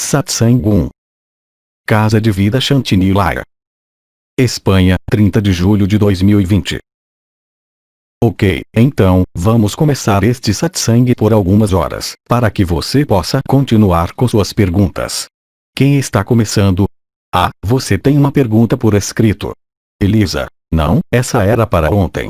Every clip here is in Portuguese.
Satsang 1. Casa de Vida Chantilly, Espanha, 30 de julho de 2020. Ok, então, vamos começar este satsang por algumas horas, para que você possa continuar com suas perguntas. Quem está começando? Ah, você tem uma pergunta por escrito. Elisa, não, essa era para ontem.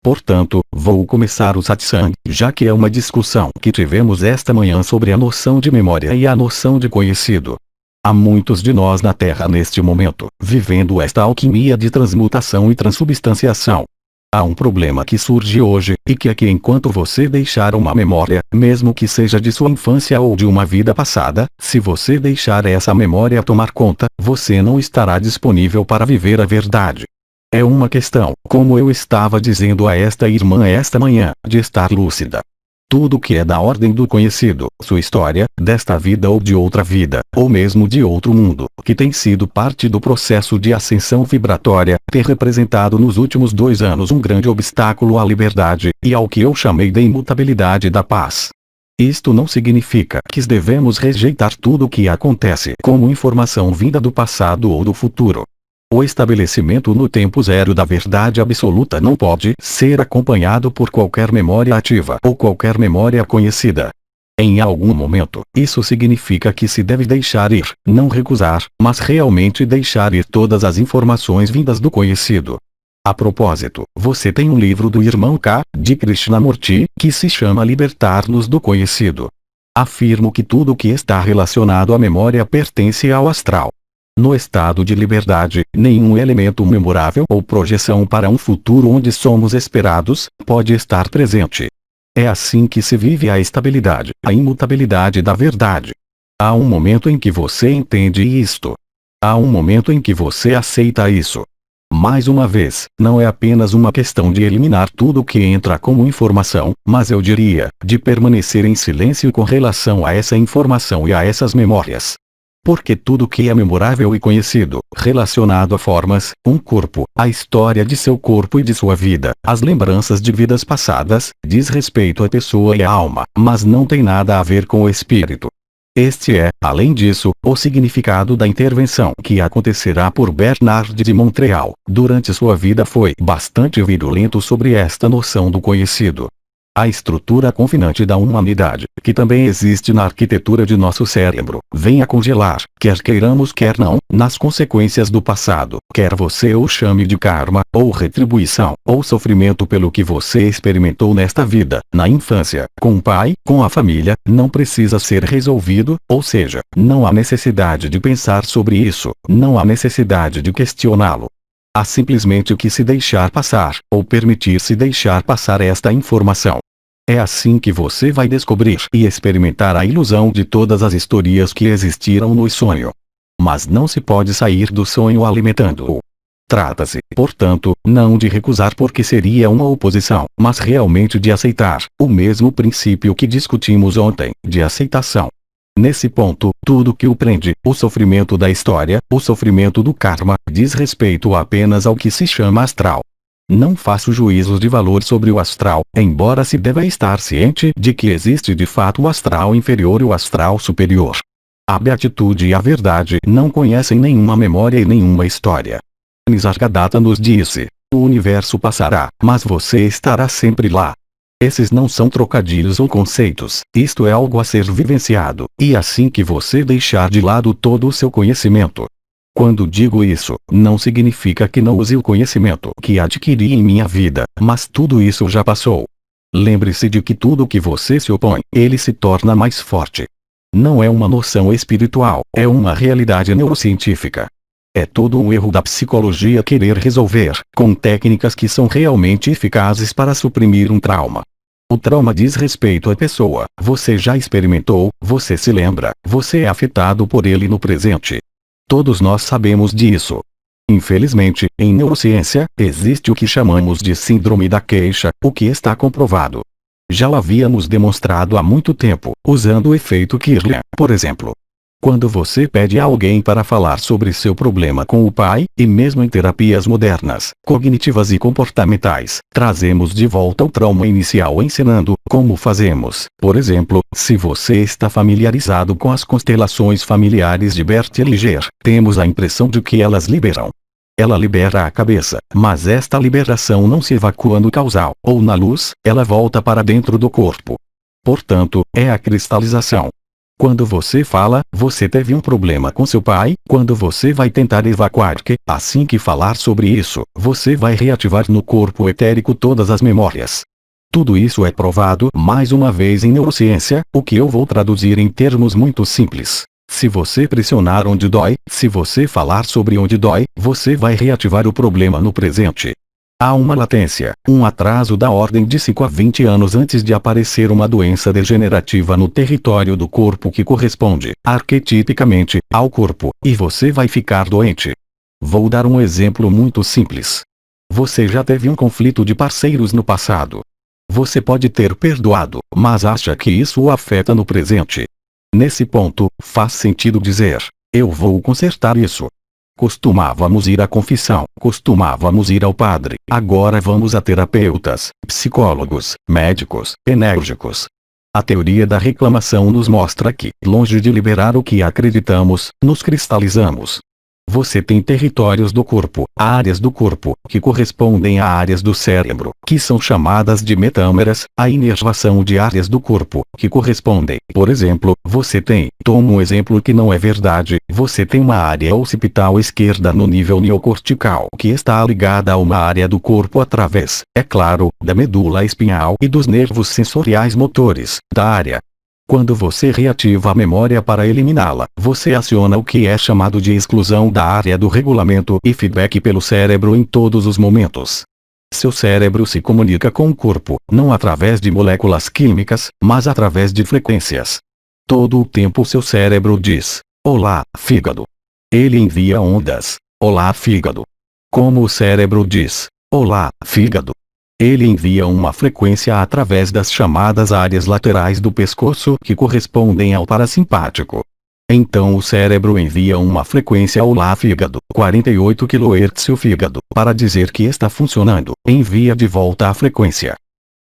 Portanto, vou começar o satsang, já que é uma discussão que tivemos esta manhã sobre a noção de memória e a noção de conhecido. Há muitos de nós na Terra neste momento, vivendo esta alquimia de transmutação e transubstanciação. Há um problema que surge hoje, e que é que enquanto você deixar uma memória, mesmo que seja de sua infância ou de uma vida passada, se você deixar essa memória tomar conta, você não estará disponível para viver a verdade. É uma questão, como eu estava dizendo a esta irmã esta manhã, de estar lúcida. Tudo que é da ordem do conhecido, sua história, desta vida ou de outra vida, ou mesmo de outro mundo, que tem sido parte do processo de ascensão vibratória, ter representado nos últimos 2 anos um grande obstáculo à liberdade, e ao que eu chamei de imutabilidade da paz. Isto não significa que devemos rejeitar tudo o que acontece como informação vinda do passado ou do futuro. O estabelecimento no tempo zero da verdade absoluta não pode ser acompanhado por qualquer memória ativa ou qualquer memória conhecida. Em algum momento, isso significa que se deve deixar ir, não recusar, mas realmente deixar ir todas as informações vindas do conhecido. A propósito, você tem um livro do irmão K, de Krishnamurti, que se chama Libertar-nos do Conhecido. Afirmo que tudo que está relacionado à memória pertence ao astral. No estado de liberdade, nenhum elemento memorável ou projeção para um futuro onde somos esperados, pode estar presente. É assim que se vive a estabilidade, a imutabilidade da verdade. Há um momento em que você entende isto. Há um momento em que você aceita isso. Mais uma vez, não é apenas uma questão de eliminar tudo que entra como informação, mas eu diria, de permanecer em silêncio com relação a essa informação e a essas memórias. Porque tudo que é memorável e conhecido, relacionado a formas, um corpo, a história de seu corpo e de sua vida, as lembranças de vidas passadas, diz respeito à pessoa e à alma, mas não tem nada a ver com o espírito. Este é, além disso, o significado da intervenção que acontecerá por Bernard de Montreal, durante sua vida foi bastante virulento sobre esta noção do conhecido. A estrutura confinante da humanidade, que também existe na arquitetura de nosso cérebro, vem a congelar, quer queiramos quer não, nas consequências do passado, quer você o chame de karma, ou retribuição, ou sofrimento pelo que você experimentou nesta vida, na infância, com o pai, com a família, não precisa ser resolvido, ou seja, não há necessidade de pensar sobre isso, não há necessidade de questioná-lo. Há simplesmente o que se deixar passar, ou permitir-se deixar passar esta informação. É assim que você vai descobrir e experimentar a ilusão de todas as historias que existiram no sonho. Mas não se pode sair do sonho alimentando-o. Trata-se, portanto, não de recusar porque seria uma oposição, mas realmente de aceitar, o mesmo princípio que discutimos ontem, de aceitação. Nesse ponto, tudo que o prende, o sofrimento da história, o sofrimento do karma, diz respeito apenas ao que se chama astral. Não faço juízos de valor sobre o astral, embora se deva estar ciente de que existe de fato o astral inferior e o astral superior. A beatitude e a verdade não conhecem nenhuma memória e nenhuma história. Nisargadatta nos disse: o universo passará, mas você estará sempre lá. Esses não são trocadilhos ou conceitos, isto é algo a ser vivenciado, e assim que você deixar de lado todo o seu conhecimento. Quando digo isso, não significa que não use o conhecimento que adquiri em minha vida, mas tudo isso já passou. Lembre-se de que tudo que você se opõe, ele se torna mais forte. Não é uma noção espiritual, é uma realidade neurocientífica. É todo um erro da psicologia querer resolver, com técnicas que são realmente eficazes para suprimir um trauma. O trauma diz respeito à pessoa, você já experimentou, você se lembra, você é afetado por ele no presente. Todos nós sabemos disso. Infelizmente, em neurociência, existe o que chamamos de síndrome da queixa, o que está comprovado. Já o havíamos demonstrado há muito tempo, usando o efeito Kirlian, por exemplo. Quando você pede a alguém para falar sobre seu problema com o pai, e mesmo em terapias modernas, cognitivas e comportamentais, trazemos de volta o trauma inicial ensinando como fazemos. Por exemplo, se você está familiarizado com as constelações familiares de Bert Hellinger, temos a impressão de que elas liberam. Ela libera a cabeça, mas esta liberação não se evacua no causal, ou na luz, ela volta para dentro do corpo. Portanto, é a cristalização. Quando você fala, você teve um problema com seu pai, quando você vai tentar evacuar que, assim que falar sobre isso, você vai reativar no corpo etérico todas as memórias. Tudo isso é provado mais uma vez em neurociência, o que eu vou traduzir em termos muito simples. Se você pressionar onde dói, se você falar sobre onde dói, você vai reativar o problema no presente. Há uma latência, um atraso da ordem de 5 a 20 anos antes de aparecer uma doença degenerativa no território do corpo que corresponde, arquetipicamente, ao corpo, e você vai ficar doente. Vou dar um exemplo muito simples. Você já teve um conflito de parceiros no passado. Você pode ter perdoado, mas acha que isso o afeta no presente. Nesse ponto, faz sentido dizer: eu vou consertar isso. Costumávamos ir à confissão, costumávamos ir ao padre, agora vamos a terapeutas, psicólogos, médicos, enérgicos. A teoria da reclamação nos mostra que, longe de liberar o que acreditamos, nos cristalizamos. Você tem territórios do corpo, áreas do corpo, que correspondem a áreas do cérebro, que são chamadas de metâmeras, a inervação de áreas do corpo, que correspondem. Por exemplo, você tem, tomo um exemplo que não é verdade, você tem uma área occipital esquerda no nível neocortical que está ligada a uma área do corpo através, é claro, da medula espinhal e dos nervos sensoriais motores, da área. Quando você reativa a memória para eliminá-la, você aciona o que é chamado de exclusão da área do regulamento e feedback pelo cérebro em todos os momentos. Seu cérebro se comunica com o corpo, não através de moléculas químicas, mas através de frequências. Todo o tempo seu cérebro diz: olá, fígado. Ele envia ondas: olá, fígado. Como o cérebro diz: olá, fígado. Ele envia uma frequência através das chamadas áreas laterais do pescoço que correspondem ao parasimpático. Então o cérebro envia uma frequência olá fígado, 48 kHz o fígado, para dizer que está funcionando, envia de volta a frequência.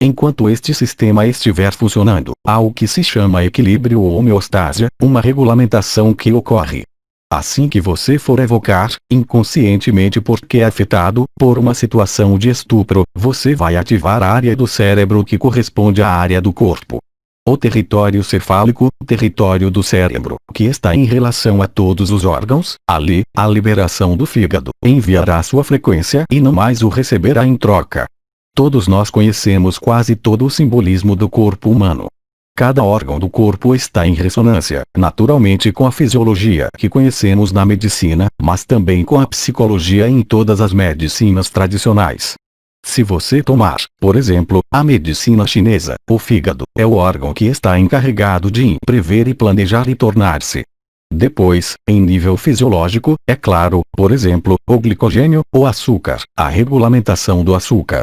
Enquanto este sistema estiver funcionando, há o que se chama equilíbrio ou homeostase, uma regulamentação que ocorre. Assim que você for evocar, inconscientemente porque é afetado por uma situação de estupro, você vai ativar a área do cérebro que corresponde à área do corpo. O território cefálico, território do cérebro, que está em relação a todos os órgãos, ali, a liberação do fígado, enviará sua frequência e não mais o receberá em troca. Todos nós conhecemos quase todo o simbolismo do corpo humano. Cada órgão do corpo está em ressonância, naturalmente com a fisiologia que conhecemos na medicina, mas também com a psicologia em todas as medicinas tradicionais. Se você tomar, por exemplo, a medicina chinesa, o fígado é o órgão que está encarregado de prever e planejar e tornar-se. Depois, em nível fisiológico, é claro, por exemplo, o glicogênio, o açúcar, a regulamentação do açúcar.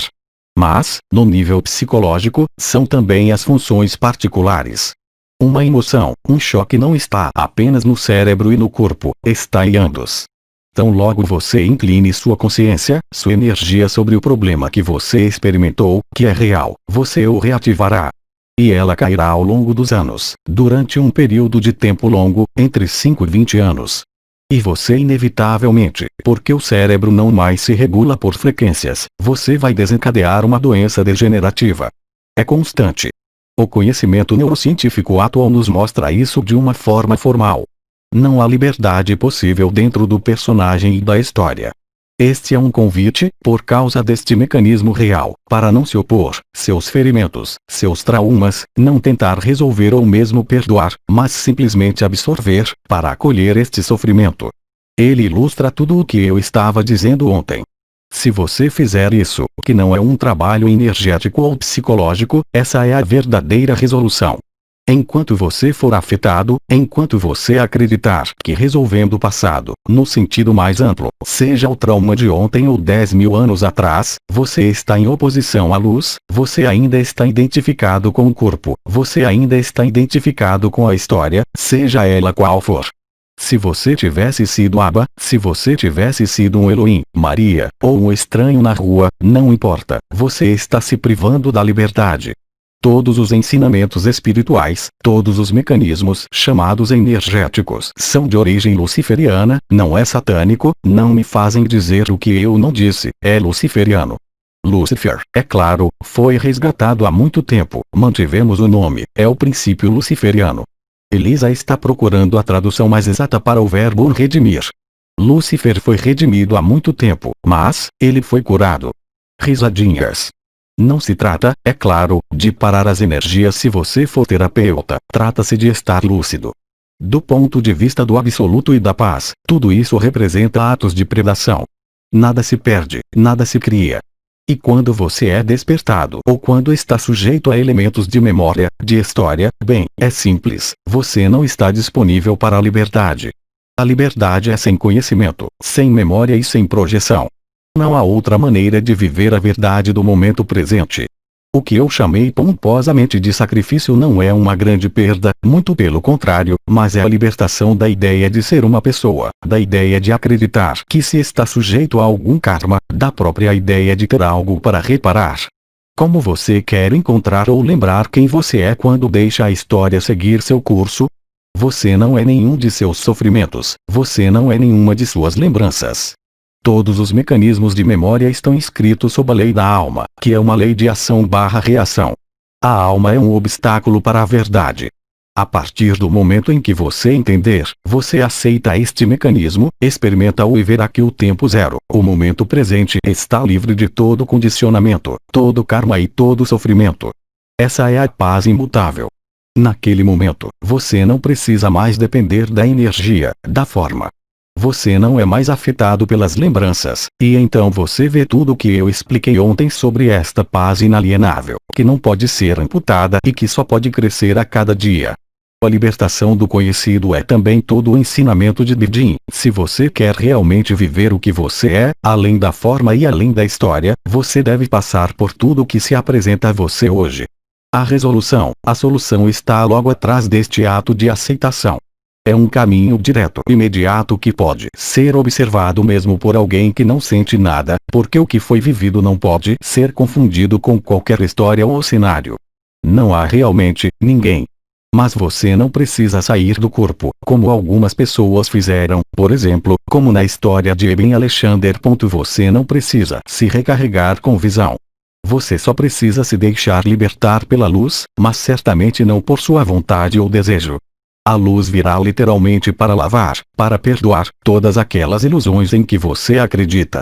Mas, no nível psicológico, são também as funções particulares. Uma emoção, um choque não está apenas no cérebro e no corpo, está em ambos. Tão logo você incline sua consciência, sua energia sobre o problema que você experimentou, que é real, você o reativará. E ela cairá ao longo dos anos, durante um período de tempo longo, entre 5 e 20 anos. E você inevitavelmente, porque o cérebro não mais se regula por frequências, você vai desencadear uma doença degenerativa. É constante. O conhecimento neurocientífico atual nos mostra isso de uma forma formal. Não há liberdade possível dentro do personagem e da história. Este é um convite, por causa deste mecanismo real, para não se opor, seus ferimentos, seus traumas, não tentar resolver ou mesmo perdoar, mas simplesmente absorver, para acolher este sofrimento. Ele ilustra tudo o que eu estava dizendo ontem. Se você fizer isso, que não é um trabalho energético ou psicológico, essa é a verdadeira resolução. Enquanto você for afetado, enquanto você acreditar que resolvendo o passado, no sentido mais amplo, seja o trauma de ontem ou 10.000 anos atrás, você está em oposição à luz, você ainda está identificado com o corpo, você ainda está identificado com a história, seja ela qual for. Se você tivesse sido Abba, se você tivesse sido um Elohim, Maria, ou um estranho na rua, não importa, você está se privando da liberdade. Todos os ensinamentos espirituais, todos os mecanismos chamados energéticos são de origem luciferiana, não é satânico, não me fazem dizer o que eu não disse, é luciferiano. Lúcifer, é claro, foi resgatado há muito tempo, mantivemos o nome, é o princípio luciferiano. Elisa está procurando a tradução mais exata para o verbo redimir. Lúcifer foi redimido há muito tempo, mas, ele foi curado. Risadinhas. Não se trata, é claro, de parar as energias se você for terapeuta, trata-se de estar lúcido. Do ponto de vista do absoluto e da paz, tudo isso representa atos de predação. Nada se perde, nada se cria. E quando você é despertado ou quando está sujeito a elementos de memória, de história, bem, é simples, você não está disponível para a liberdade. A liberdade é sem conhecimento, sem memória e sem projeção. Não há outra maneira de viver a verdade do momento presente. O que eu chamei pomposamente de sacrifício não é uma grande perda, muito pelo contrário, mas é a libertação da ideia de ser uma pessoa, da ideia de acreditar que se está sujeito a algum karma, da própria ideia de ter algo para reparar. Como você quer encontrar ou lembrar quem você é quando deixa a história seguir seu curso? Você não é nenhum de seus sofrimentos, você não é nenhuma de suas lembranças. Todos os mecanismos de memória estão inscritos sob a lei da alma, que é uma lei de ação/reação. A alma é um obstáculo para a verdade. A partir do momento em que você entender, você aceita este mecanismo, experimenta-o e verá que o tempo zero, o momento presente, está livre de todo condicionamento, todo karma e todo sofrimento. Essa é a paz imutável. Naquele momento, você não precisa mais depender da energia, da forma. Você não é mais afetado pelas lembranças, e então você vê tudo o que eu expliquei ontem sobre esta paz inalienável, que não pode ser amputada e que só pode crescer a cada dia. A libertação do conhecido é também todo o ensinamento de Didin. Se você quer realmente viver o que você é, além da forma e além da história, você deve passar por tudo o que se apresenta a você hoje. A solução está logo atrás deste ato de aceitação. É um caminho direto, imediato que pode ser observado mesmo por alguém que não sente nada, porque o que foi vivido não pode ser confundido com qualquer história ou cenário. Não há realmente ninguém. Mas você não precisa sair do corpo, como algumas pessoas fizeram, por exemplo, como na história de Ibn Alexander. Você não precisa se recarregar com visão. Você só precisa se deixar libertar pela luz, mas certamente não por sua vontade ou desejo. A luz virá literalmente para lavar, para perdoar, todas aquelas ilusões em que você acredita.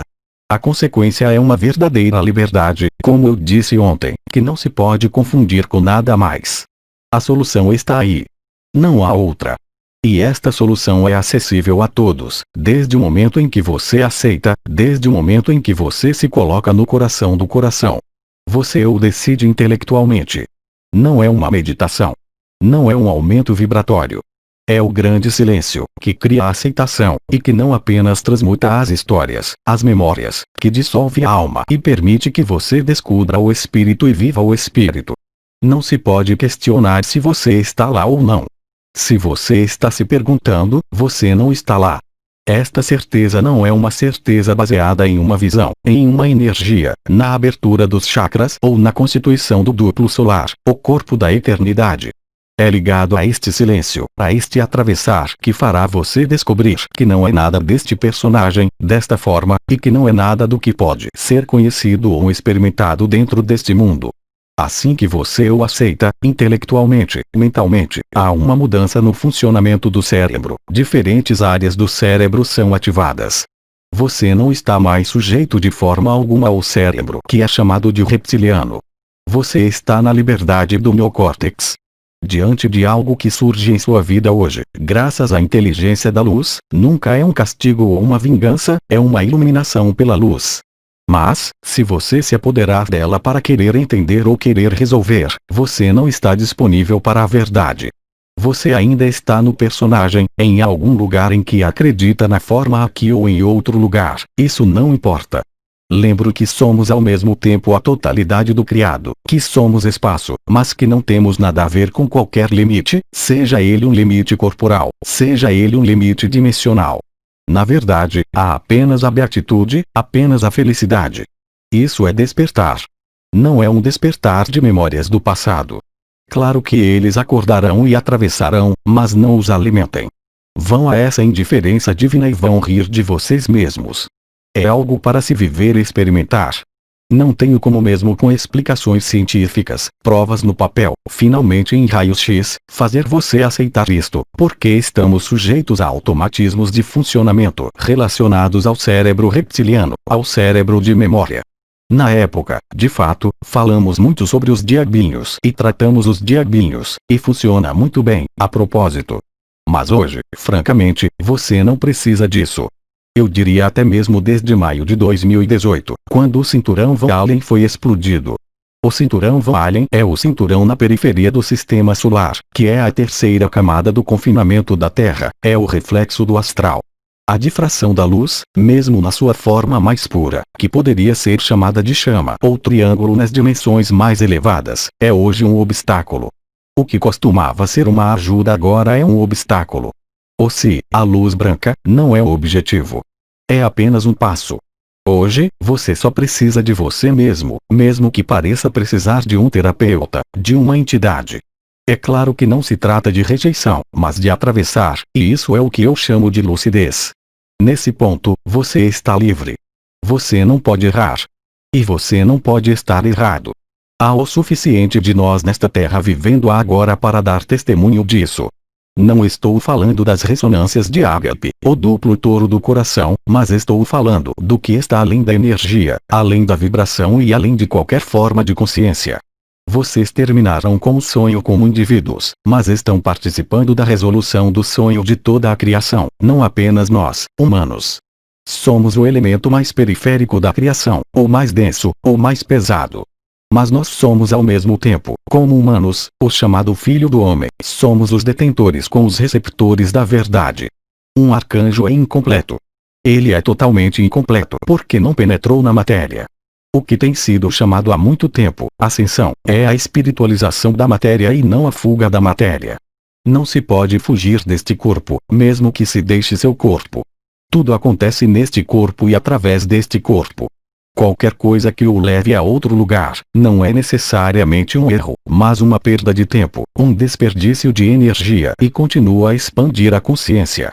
A consequência é uma verdadeira liberdade, como eu disse ontem, que não se pode confundir com nada mais. A solução está aí. Não há outra. E esta solução é acessível a todos, desde o momento em que você aceita, desde o momento em que você se coloca no coração do coração. Você o decide intelectualmente. Não é uma meditação. Não é um aumento vibratório. É o grande silêncio, que cria a aceitação, e que não apenas transmuta as histórias, as memórias, que dissolve a alma e permite que você descubra o espírito e viva o espírito. Não se pode questionar se você está lá ou não. Se você está se perguntando, você não está lá. Esta certeza não é uma certeza baseada em uma visão, em uma energia, na abertura dos chakras ou na constituição do duplo solar, o corpo da eternidade. É ligado a este silêncio, a este atravessar, que fará você descobrir que não é nada deste personagem, desta forma, e que não é nada do que pode ser conhecido ou experimentado dentro deste mundo. Assim que você o aceita, intelectualmente, mentalmente, há uma mudança no funcionamento do cérebro. Diferentes áreas do cérebro são ativadas. Você não está mais sujeito de forma alguma ao cérebro, que é chamado de reptiliano. Você está na liberdade do neocórtex. Diante de algo que surge em sua vida hoje, graças à inteligência da luz, nunca é um castigo ou uma vingança, é uma iluminação pela luz. Mas, se você se apoderar dela para querer entender ou querer resolver, você não está disponível para a verdade. Você ainda está no personagem, em algum lugar em que acredita na forma aqui ou em outro lugar, isso não importa. Lembro que somos ao mesmo tempo a totalidade do criado, que somos espaço, mas que não temos nada a ver com qualquer limite, seja ele um limite corporal, seja ele um limite dimensional. Na verdade, há apenas a beatitude, apenas a felicidade. Isso é despertar. Não é um despertar de memórias do passado. Claro que eles acordarão e atravessarão, mas não os alimentem. Vão a essa indiferença divina e vão rir de vocês mesmos. É algo para se viver e experimentar. Não tenho como, mesmo com explicações científicas, provas no papel, finalmente em raios-x, fazer você aceitar isto, porque estamos sujeitos a automatismos de funcionamento relacionados ao cérebro reptiliano, ao cérebro de memória. Na época, de fato, falamos muito sobre os diabinhos e tratamos os diabinhos, e funciona muito bem, a propósito. Mas hoje, francamente, você não precisa disso. Eu diria até mesmo desde maio de 2018, quando o cinturão Van Allen foi explodido. O cinturão Van Allen é o cinturão na periferia do sistema solar, que é a terceira camada do confinamento da Terra, é o reflexo do astral. A difração da luz, mesmo na sua forma mais pura, que poderia ser chamada de chama ou triângulo nas dimensões mais elevadas, é hoje um obstáculo. O que costumava ser uma ajuda agora é um obstáculo. Ou se, a luz branca, não é o objetivo. É apenas um passo. Hoje, você só precisa de você mesmo, mesmo que pareça precisar de um terapeuta, de uma entidade. É claro que não se trata de rejeição, mas de atravessar, e isso é o que eu chamo de lucidez. Nesse ponto, você está livre. Você não pode errar. E você não pode estar errado. Há o suficiente de nós nesta terra vivendo agora para dar testemunho disso. Não estou falando das ressonâncias de ágape, o duplo touro do coração, mas estou falando do que está além da energia, além da vibração e além de qualquer forma de consciência. Vocês terminarão com o sonho como indivíduos, mas estão participando da resolução do sonho de toda a criação, não apenas nós, humanos. Somos o elemento mais periférico da criação, ou mais denso, ou mais pesado. Mas nós somos ao mesmo tempo, como humanos, o chamado Filho do Homem, somos os detentores com os receptores da verdade. Um arcanjo é incompleto. Ele é totalmente incompleto porque não penetrou na matéria. O que tem sido chamado há muito tempo, ascensão, é a espiritualização da matéria e não a fuga da matéria. Não se pode fugir deste corpo, mesmo que se deixe seu corpo. Tudo acontece neste corpo e através deste corpo. Qualquer coisa que o leve a outro lugar, não é necessariamente um erro, mas uma perda de tempo, um desperdício de energia e continua a expandir a consciência.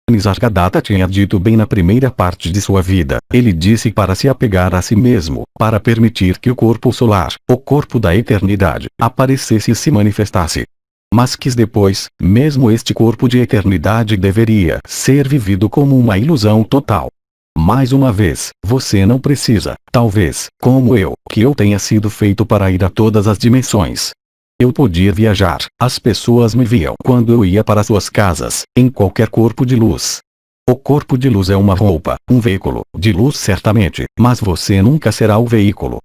Nisargadatta tinha dito bem na primeira parte de sua vida, ele disse para se apegar a si mesmo, para permitir que o corpo solar, o corpo da eternidade, aparecesse e se manifestasse. Mas quis depois, mesmo este corpo de eternidade deveria ser vivido como uma ilusão total. Mais uma vez, você não precisa, talvez, como eu, que eu tenha sido feito para ir a todas as dimensões. Eu podia viajar, as pessoas me viam quando eu ia para suas casas, em qualquer corpo de luz. O corpo de luz é uma roupa, um veículo, de luz certamente, mas você nunca será o veículo.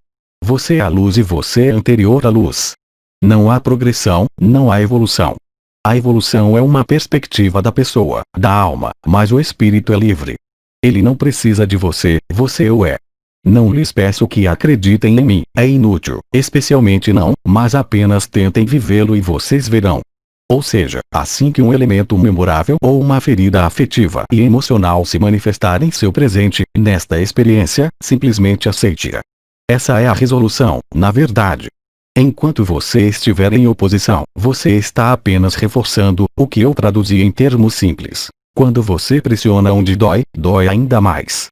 Você é a luz e você é anterior à luz. Não há progressão, não há evolução. A evolução é uma perspectiva da pessoa, da alma, mas o espírito é livre. Ele não precisa de você, você o é. Não lhes peço que acreditem em mim, é inútil, especialmente não, mas apenas tentem vivê-lo e vocês verão. Ou seja, assim que um elemento memorável ou uma ferida afetiva e emocional se manifestar em seu presente, nesta experiência, simplesmente aceite-a. Essa é a resolução, na verdade. Enquanto você estiver em oposição, você está apenas reforçando o que eu traduzi em termos simples. Quando você pressiona onde dói, dói ainda mais.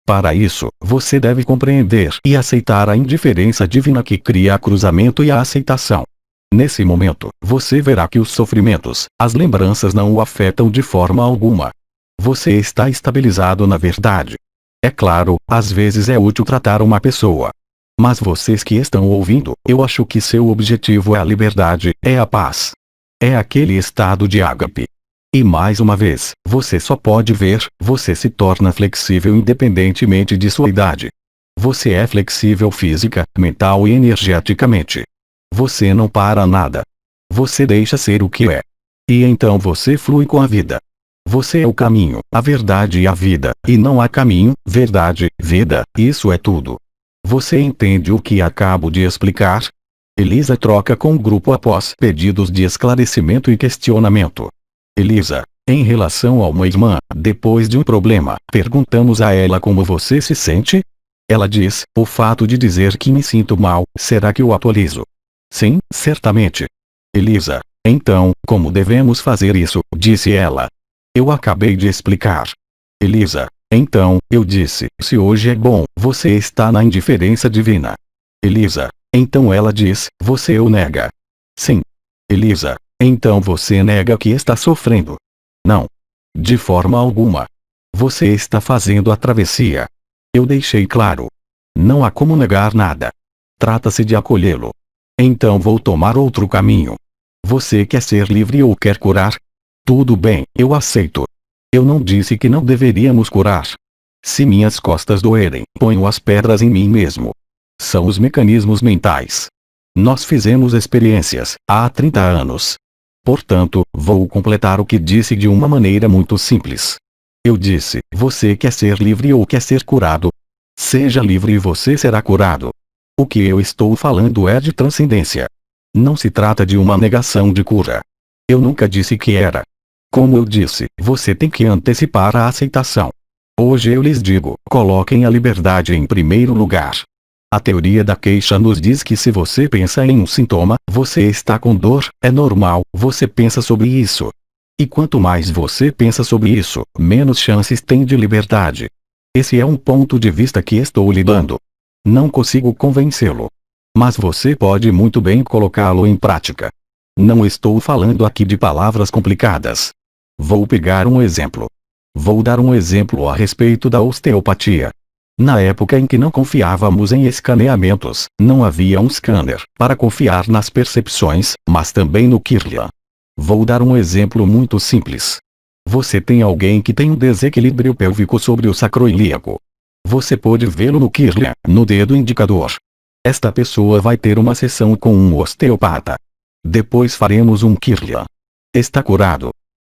Para isso, você deve compreender e aceitar a indiferença divina que cria a cruzamento e a aceitação. Nesse momento, você verá que os sofrimentos, as lembranças não o afetam de forma alguma. Você está estabilizado na verdade. É claro, às vezes é útil tratar uma pessoa. Mas vocês que estão ouvindo, eu acho que seu objetivo é a liberdade, é a paz. É aquele estado de ágape. E mais uma vez, você só pode ver, você se torna flexível independentemente de sua idade. Você é flexível física, mental e energeticamente. Você não para nada. Você deixa ser o que é. E então você flui com a vida. Você é o caminho, a verdade e a vida, e não há caminho, verdade, vida, isso é tudo. Você entende o que acabo de explicar? Elisa troca com o grupo após pedidos de esclarecimento e questionamento. Elisa, em relação a uma irmã, depois de um problema, perguntamos a ela como você se sente? Ela diz, o fato de dizer que me sinto mal, será que eu atualizo? Sim, certamente. Elisa, então, como devemos fazer isso? Disse ela. Eu acabei de explicar. Elisa, então, eu disse, se hoje é bom, você está na indiferença divina. Elisa, então ela diz, você o nega. Sim. Elisa, então você nega que está sofrendo. Não. De forma alguma. Você está fazendo a travessia. Eu deixei claro. Não há como negar nada. Trata-se de acolhê-lo. Então vou tomar outro caminho. Você quer ser livre ou quer curar? Tudo bem, eu aceito. Eu não disse que não deveríamos curar. Se minhas costas doerem, ponho as pedras em mim mesmo. São os mecanismos mentais. Nós fizemos experiências, há 30 anos. Portanto, vou completar o que disse de uma maneira muito simples. Eu disse, você quer ser livre ou quer ser curado? Seja livre e você será curado. O que eu estou falando é de transcendência. Não se trata de uma negação de cura. Eu nunca disse que era. Como eu disse, você tem que antecipar a aceitação. Hoje eu lhes digo, coloquem a liberdade em primeiro lugar. A teoria da queixa nos diz que se você pensa em um sintoma, você está com dor, é normal, você pensa sobre isso. E quanto mais você pensa sobre isso, menos chances tem de liberdade. Esse é um ponto de vista que estou lhe dando. Não consigo convencê-lo. Mas você pode muito bem colocá-lo em prática. Não estou falando aqui de palavras complicadas. Vou pegar um exemplo. Vou dar um exemplo a respeito da osteopatia. Na época em que não confiávamos em escaneamentos, não havia um scanner para confiar nas percepções, mas também no Kirlian. Vou dar um exemplo muito simples. Você tem alguém que tem um desequilíbrio pélvico sobre o sacroilíaco. Você pode vê-lo no Kirlian, no dedo indicador. Esta pessoa vai ter uma sessão com um osteopata. Depois faremos um Kirlian. Está curado.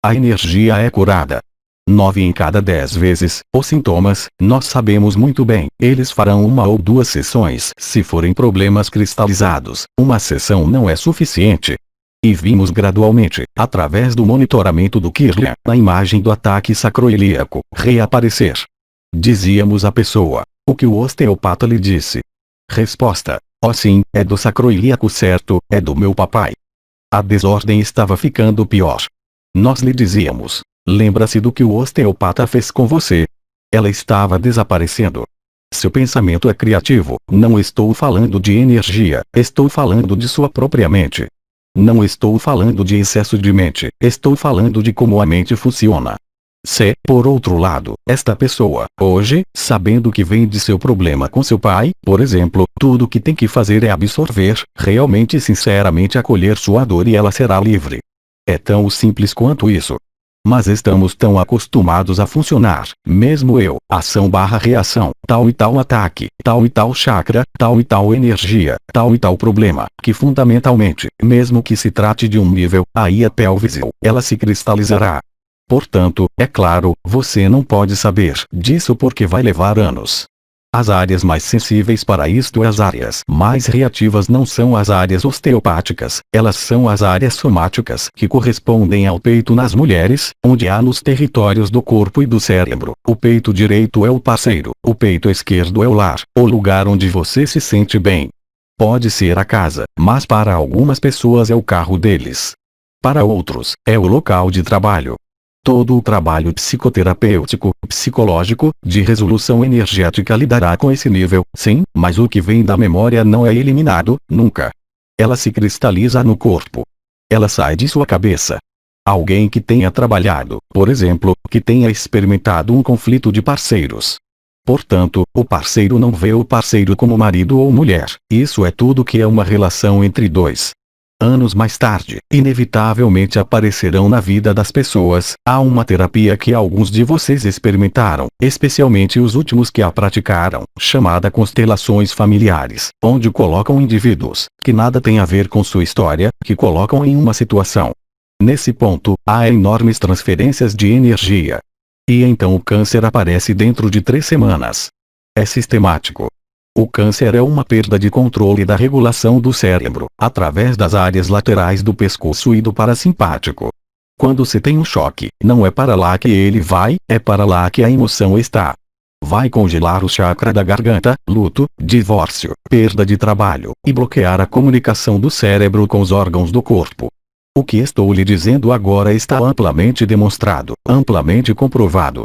A energia é curada. 9 em cada 10 vezes, os sintomas, nós sabemos muito bem, eles farão uma ou duas sessões. Se forem problemas cristalizados, uma sessão não é suficiente. E vimos gradualmente, através do monitoramento do Kirlian, a imagem do ataque sacroilíaco reaparecer. Dizíamos à pessoa, o que o osteopata lhe disse. Resposta, oh sim, é do sacroilíaco certo, é do meu papai. A desordem estava ficando pior. Nós lhe dizíamos, lembra-se do que o osteopata fez com você? Ela estava desaparecendo. Seu pensamento é criativo, não estou falando de energia, estou falando de sua própria mente. Não estou falando de excesso de mente, estou falando de como a mente funciona. Se, por outro lado, esta pessoa, hoje, sabendo que vem de seu problema com seu pai, por exemplo, tudo o que tem que fazer é absorver, realmente e sinceramente acolher sua dor e ela será livre. É tão simples quanto isso. Mas estamos tão acostumados a funcionar, mesmo eu, ação/reação, tal e tal ataque, tal e tal chakra, tal e tal energia, tal e tal problema, que fundamentalmente, mesmo que se trate de um nível, aí a pelvis, ela se cristalizará. Portanto, é claro, você não pode saber disso porque vai levar anos. As áreas mais sensíveis para isto e as áreas mais reativas não são as áreas osteopáticas, elas são as áreas somáticas que correspondem ao peito nas mulheres, onde há nos territórios do corpo e do cérebro. O peito direito é o parceiro, o peito esquerdo é o lar, o lugar onde você se sente bem. Pode ser a casa, mas para algumas pessoas é o carro deles. Para outros, é o local de trabalho. Todo o trabalho psicoterapêutico, psicológico, de resolução energética lidará com esse nível, sim, mas o que vem da memória não é eliminado, nunca. Ela se cristaliza no corpo. Ela sai de sua cabeça. Alguém que tenha trabalhado, por exemplo, que tenha experimentado um conflito de parceiros. Portanto, o parceiro não vê o parceiro como marido ou mulher, isso é tudo que é uma relação entre dois. Anos mais tarde, inevitavelmente aparecerão na vida das pessoas. Há uma terapia que alguns de vocês experimentaram, especialmente os últimos que a praticaram, chamada constelações familiares, onde colocam indivíduos, que nada têm a ver com sua história, que colocam em uma situação. Nesse ponto, há enormes transferências de energia. E então o câncer aparece dentro de 3 semanas. É sistemático. O câncer é uma perda de controle da regulação do cérebro, através das áreas laterais do pescoço e do parasimpático. Quando se tem um choque, não é para lá que ele vai, é para lá que a emoção está. Vai congelar o chakra da garganta, luto, divórcio, perda de trabalho, e bloquear a comunicação do cérebro com os órgãos do corpo. O que estou lhe dizendo agora está amplamente demonstrado, amplamente comprovado.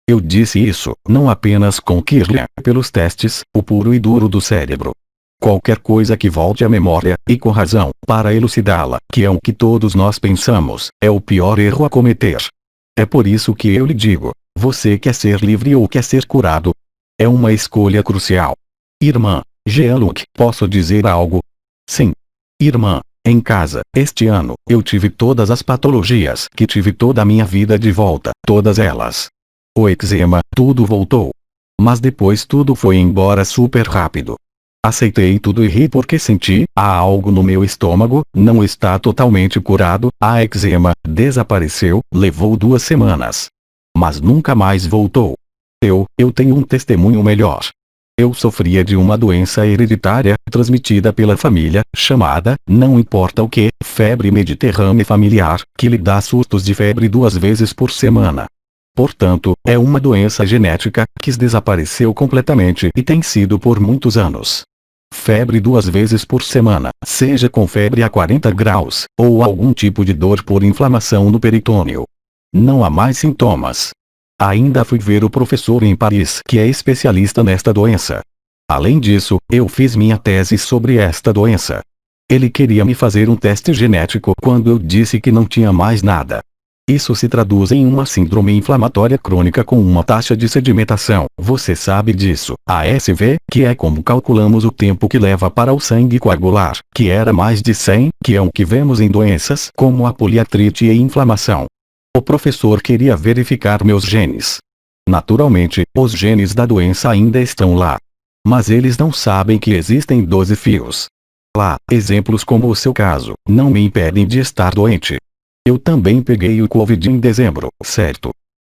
Eu disse isso, não apenas com Kirlian, pelos testes, o puro e duro do cérebro. Qualquer coisa que volte à memória, e com razão, para elucidá-la, que é o que todos nós pensamos, é o pior erro a cometer. É por isso que eu lhe digo, você quer ser livre ou quer ser curado? É uma escolha crucial. Irmã, Jean-Luc, posso dizer algo? Sim. Irmã, em casa, este ano, eu tive todas as patologias que tive toda a minha vida de volta, todas elas. O eczema, tudo voltou. Mas depois tudo foi embora super rápido. Aceitei tudo e ri porque senti, há algo no meu estômago, não está totalmente curado, a eczema, desapareceu, levou 2 semanas. Mas nunca mais voltou. Eu tenho um testemunho melhor. Eu sofria de uma doença hereditária, transmitida pela família, chamada, não importa o que, febre mediterrânea familiar, que lhe dá sustos de febre 2 vezes por semana. Portanto, é uma doença genética, que desapareceu completamente e tem sido por muitos anos. Febre 2 vezes por semana, seja com febre a 40 graus, ou algum tipo de dor por inflamação no peritônio. Não há mais sintomas. Ainda fui ver o professor em Paris que é especialista nesta doença. Além disso, eu fiz minha tese sobre esta doença. Ele queria me fazer um teste genético quando eu disse que não tinha mais nada. Isso se traduz em uma síndrome inflamatória crônica com uma taxa de sedimentação, você sabe disso, ASV, que é como calculamos o tempo que leva para o sangue coagular, que era mais de 100, que é o que vemos em doenças como a poliartrite e inflamação. O professor queria verificar meus genes. Naturalmente, os genes da doença ainda estão lá. Mas eles não sabem que existem 12 fios. Lá, exemplos como o seu caso, não me impedem de estar doente. Eu também peguei o Covid em dezembro, certo?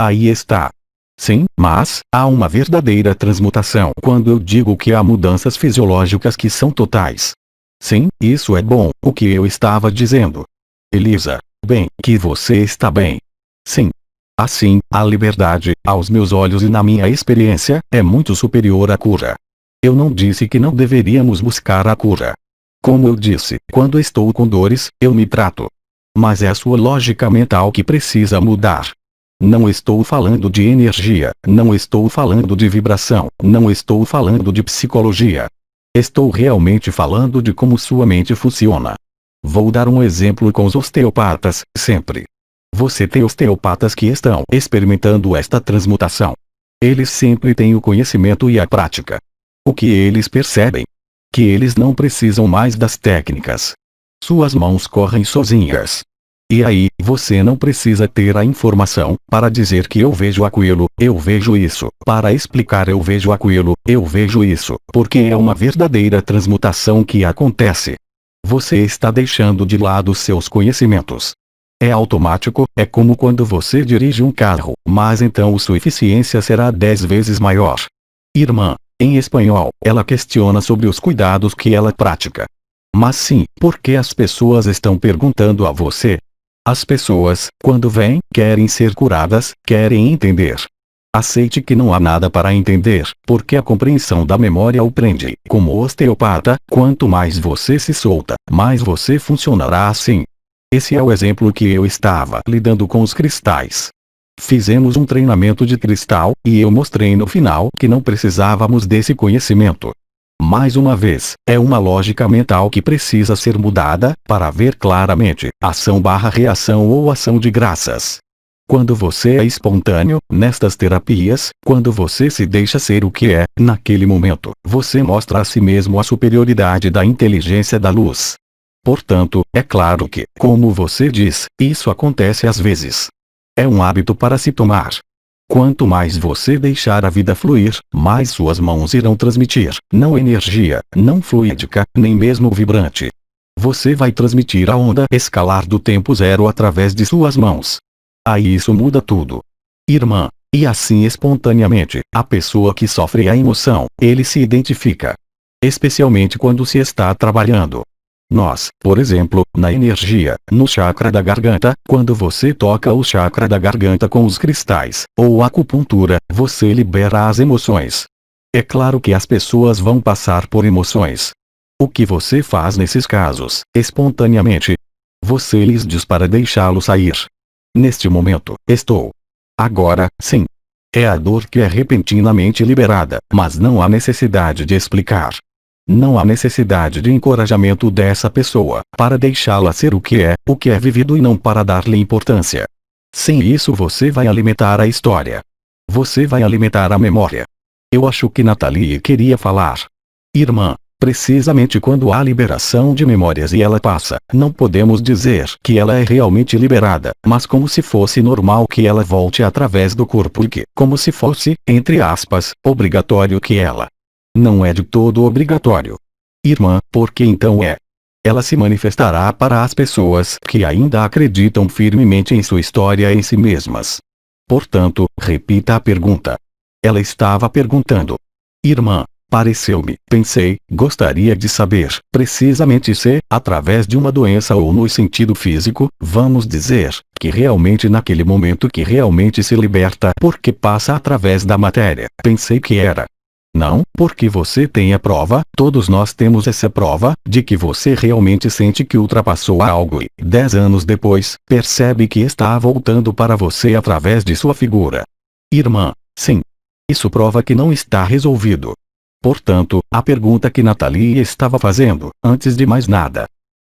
Aí está. Sim, mas, há uma verdadeira transmutação quando eu digo que há mudanças fisiológicas que são totais. Sim, isso é bom, o que eu estava dizendo. Elisa, bem, que você está bem. Sim. Assim, a liberdade, aos meus olhos e na minha experiência, é muito superior à cura. Eu não disse que não deveríamos buscar a cura. Como eu disse, quando estou com dores, eu me trato. Mas é a sua lógica mental que precisa mudar. Não estou falando de energia, não estou falando de vibração, não estou falando de psicologia. Estou realmente falando de como sua mente funciona. Vou dar um exemplo com os osteopatas, sempre. Você tem osteopatas que estão experimentando esta transmutação. Eles sempre têm o conhecimento e a prática. O que eles percebem? Que eles não precisam mais das técnicas. Suas mãos correm sozinhas. E aí, você não precisa ter a informação, para dizer que eu vejo aquilo, eu vejo isso, para explicar eu vejo aquilo, eu vejo isso, porque é uma verdadeira transmutação que acontece. Você está deixando de lado seus conhecimentos. É automático, é como quando você dirige um carro, mas então sua eficiência será 10 vezes maior. Irmã, em espanhol, ela questiona sobre os cuidados que ela pratica. Mas sim, porque as pessoas estão perguntando a você? As pessoas, quando vêm, querem ser curadas, querem entender. Aceite que não há nada para entender, porque a compreensão da memória o prende. Como osteopata, quanto mais você se solta, mais você funcionará assim. Esse é o exemplo que eu estava lidando com os cristais. Fizemos um treinamento de cristal, e eu mostrei no final que não precisávamos desse conhecimento. Mais uma vez, é uma lógica mental que precisa ser mudada, para ver claramente, ação/reação ou ação de graças. Quando você é espontâneo, nestas terapias, quando você se deixa ser o que é, naquele momento, você mostra a si mesmo a superioridade da inteligência da luz. Portanto, é claro que, como você diz, isso acontece às vezes. É um hábito para se tomar. Quanto mais você deixar a vida fluir, mais suas mãos irão transmitir, não energia, não fluídica, nem mesmo vibrante. Você vai transmitir a onda escalar do tempo zero através de suas mãos. Aí isso muda tudo. Irmã. E assim espontaneamente, a pessoa que sofre a emoção, ele se identifica. Especialmente quando se está trabalhando. Nós, por exemplo, na energia, no chakra da garganta, quando você toca o chakra da garganta com os cristais, ou acupuntura, você libera as emoções. É claro que as pessoas vão passar por emoções. O que você faz nesses casos, espontaneamente? Você lhes diz para deixá-lo sair. Neste momento, estou. Agora, sim. É a dor que é repentinamente liberada, mas não há necessidade de explicar. Não há necessidade de encorajamento dessa pessoa, para deixá-la ser o que é vivido e não para dar-lhe importância. Sem isso você vai alimentar a história. Você vai alimentar a memória. Eu acho que Nathalie queria falar. Irmã. Precisamente quando há liberação de memórias e ela passa, não podemos dizer que ela é realmente liberada, mas como se fosse normal que ela volte através do corpo e que, como se fosse, entre aspas, obrigatório que ela. Não é de todo obrigatório. Irmã, porque então é? Ela se manifestará para as pessoas que ainda acreditam firmemente em sua história e em si mesmas. Portanto, repita a pergunta. Ela estava perguntando. Irmã. Pareceu-me, pensei, gostaria de saber, precisamente se, através de uma doença ou no sentido físico, vamos dizer, que realmente naquele momento que realmente se liberta porque passa através da matéria. Pensei que era. Não, porque você tem a prova, todos nós temos essa prova, de que você realmente sente que ultrapassou algo e, 10 anos depois, percebe que está voltando para você através de sua figura. Irmã, sim. Isso prova que não está resolvido. Portanto, a pergunta que Nathalie estava fazendo, antes de mais nada.